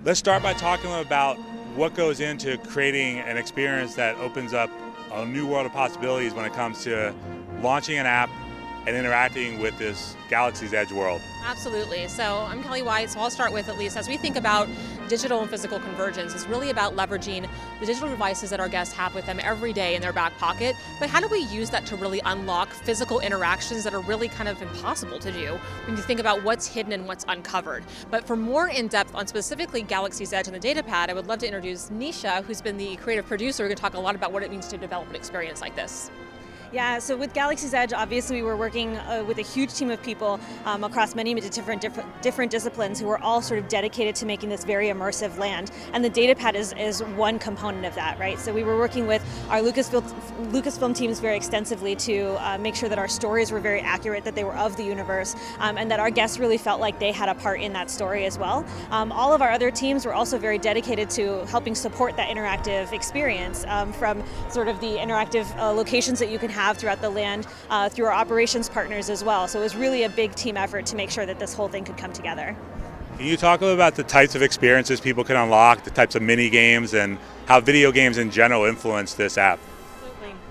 Let's start by talking about what goes into creating an experience that opens up a new world of possibilities when it comes to launching an app and interacting with this Galaxy's Edge world. Absolutely. So I'm Kelly White, so I'll start with, at least as we think about digital and physical convergence, it's really about leveraging the digital devices that our guests have with them every day in their back pocket, but how do we use that to really unlock physical interactions that are really kind of impossible to do when you think about what's hidden and what's uncovered. But for more in-depth on specifically Galaxy's Edge and the Datapad, I would love to introduce Nisha, who's been the creative producer, who can talk a lot about what it means to develop an experience like this. Yeah, so with Galaxy's Edge, obviously we were working with a huge team of people across many different disciplines who are all sort of dedicated to making this very immersive land. And the Datapad is one component of that, right? So we were working with our Lucasfilm teams very extensively to make sure that our stories were very accurate, that they were of the universe, and that our guests really felt like they had a part in that story as well. All of our other teams were also very dedicated to helping support that interactive experience, from sort of the interactive locations that you can have throughout the land, through our operations partners as well. So it was really a big team effort to make sure that this whole thing could come together. Can you talk a little about the types of experiences people can unlock, the types of mini games, and how video games in general influence this app?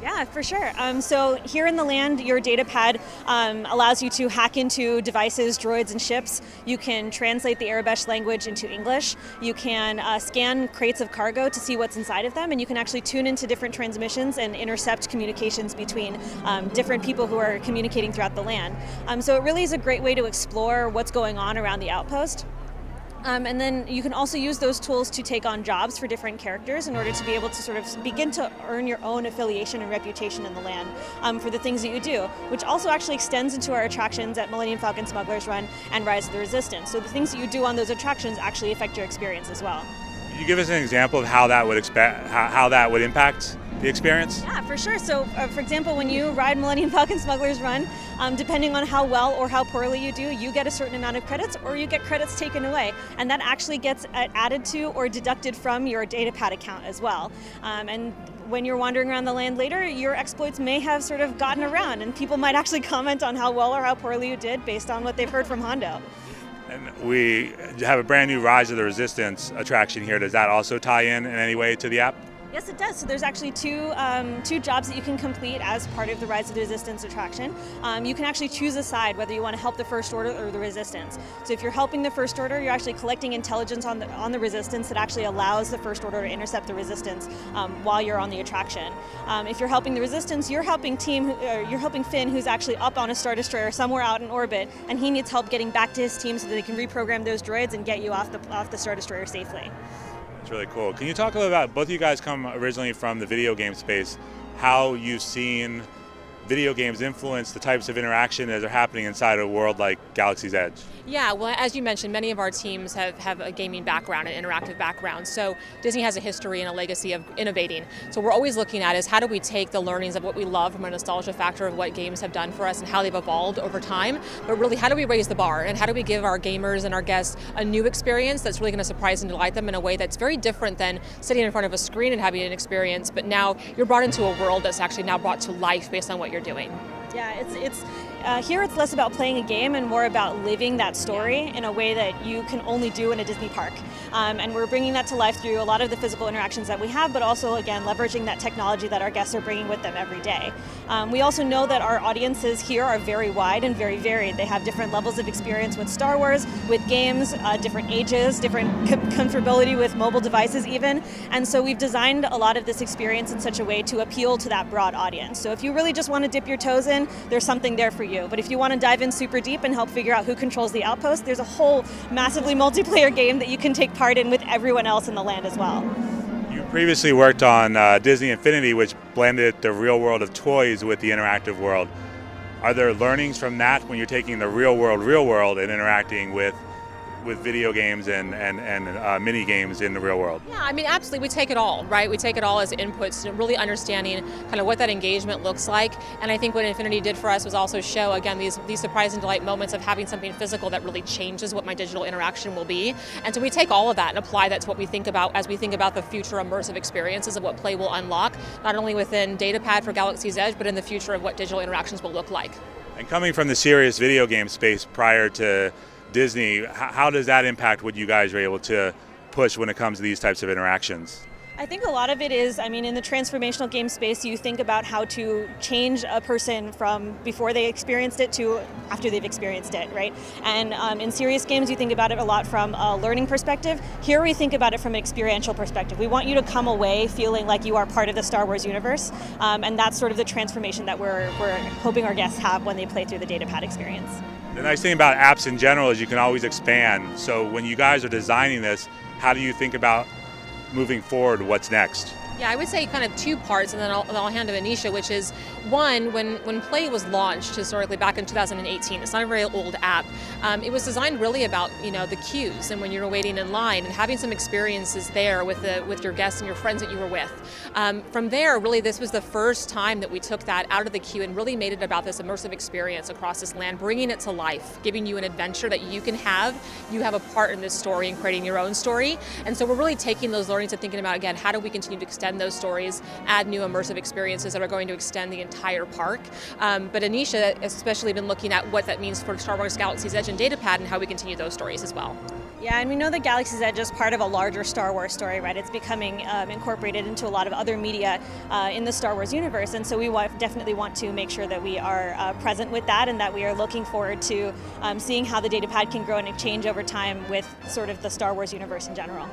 Yeah, for sure. So here in the land, your Datapad allows you to hack into devices, droids, and ships. You can translate the Arabesh language into English. You can scan crates of cargo to see what's inside of them, and you can actually tune into different transmissions and intercept communications between different people who are communicating throughout the land. So it really is a great way to explore what's going on around the outpost. And then you can also use those tools to take on jobs for different characters in order to be able to sort of begin to earn your own affiliation and reputation in the land for the things that you do, which also actually extends into our attractions at Millennium Falcon Smuggler's Run and Rise of the Resistance. So the things that you do on those attractions actually affect your experience as well. Can you give us an example of how that would impact the experience? Yeah, for sure. So, for example, when you ride Millennium Falcon Smuggler's Run, depending on how well or how poorly you do, you get a certain amount of credits, or you get credits taken away, and that actually gets added to or deducted from your Datapad account as well. And when you're wandering around the land later, your exploits may have sort of gotten around, and people might actually comment on how well or how poorly you did based on what they've heard from Hondo. And we have a brand new Rise of the Resistance attraction here. Does that also tie in any way to the app? Yes, it does. So there's actually two jobs that you can complete as part of the Rise of the Resistance attraction. You can actually choose a side, whether you want to help the First Order or the Resistance. So if you're helping the First Order, you're actually collecting intelligence on the Resistance that actually allows the First Order to intercept the Resistance while you're on the attraction. If you're helping the Resistance, you're helping Finn, who's actually up on a Star Destroyer somewhere out in orbit, and he needs help getting back to his team so that they can reprogram those droids and get you off the Star Destroyer safely. It's really cool. Can you talk a little about, both of you guys come originally from the video game space, how you've seen video games influence the types of interaction that are happening inside a world like Galaxy's Edge? Yeah, well, as you mentioned, many of our teams have a gaming background, an interactive background. So Disney has a history and a legacy of innovating. So we're always looking at is how do we take the learnings of what we love from a nostalgia factor of what games have done for us and how they've evolved over time, but really how do we raise the bar and how do we give our gamers and our guests a new experience that's really going to surprise and delight them in a way that's very different than sitting in front of a screen and having an experience, but now you're brought into a world that's actually now brought to life based on what you're doing. Yeah, here it's less about playing a game and more about living that story in a way that you can only do in a Disney park. And we're bringing that to life through a lot of the physical interactions that we have, but also, again, leveraging that technology that our guests are bringing with them every day. We also know that our audiences here are very wide and very varied. They have different levels of experience with Star Wars, with games, different ages, different comfortability with mobile devices even. And so we've designed a lot of this experience in such a way to appeal to that broad audience. So if you really just want to dip your toes in, there's something there for you. But if you want to dive in super deep and help figure out who controls the outpost, there's a whole massively multiplayer game that you can take part in with everyone else in the land as well. You previously worked on Disney Infinity, which blended the real world of toys with the interactive world. Are there learnings from that when you're taking the real world and interacting with video games and mini games in the real world? Yeah, I mean, absolutely. We take it all, right? We take it all as inputs, really understanding kind of what that engagement looks like. And I think what Infinity did for us was also show, again, these surprise and delight moments of having something physical that really changes what my digital interaction will be. And so we take all of that and apply that to what we think about as we think about the future immersive experiences of what play will unlock, not only within Datapad for Galaxy's Edge, but in the future of what digital interactions will look like. And coming from the serious video game space prior to Disney, how does that impact what you guys are able to push when it comes to these types of interactions? I think a lot of it is, in the transformational game space, you think about how to change a person from before they experienced it to after they've experienced it, right? And in serious games, you think about it a lot from a learning perspective. Here we think about it from an experiential perspective. We want you to come away feeling like you are part of the Star Wars universe, and that's sort of the transformation that we're hoping our guests have when they play through the Datapad experience. The nice thing about apps in general is you can always expand. So when you guys are designing this, how do you think about moving forward, what's next? Yeah, I would say kind of two parts, and then I'll hand to Anisha, which is one, when Play was launched historically back in 2018, it's not a very old app, it was designed really about the queues and when you're waiting in line and having some experiences there with your guests and your friends that you were with. From there, really this was the first time that we took that out of the queue and really made it about this immersive experience across this land, bringing it to life, giving you an adventure that you can have. You have a part in this story and creating your own story. And so we're really taking those learnings and thinking about, again, how do we continue to extend those stories, add new immersive experiences that are going to extend the entire park. But Anisha has especially been looking at what that means for Star Wars Galaxy's Edge and Datapad and how we continue those stories as well. Yeah, and we know that Galaxy's Edge is part of a larger Star Wars story, right? It's becoming incorporated into a lot of other media in the Star Wars universe, and so we definitely want to make sure that we are present with that and that we are looking forward to seeing how the Datapad can grow and change over time with sort of the Star Wars universe in general.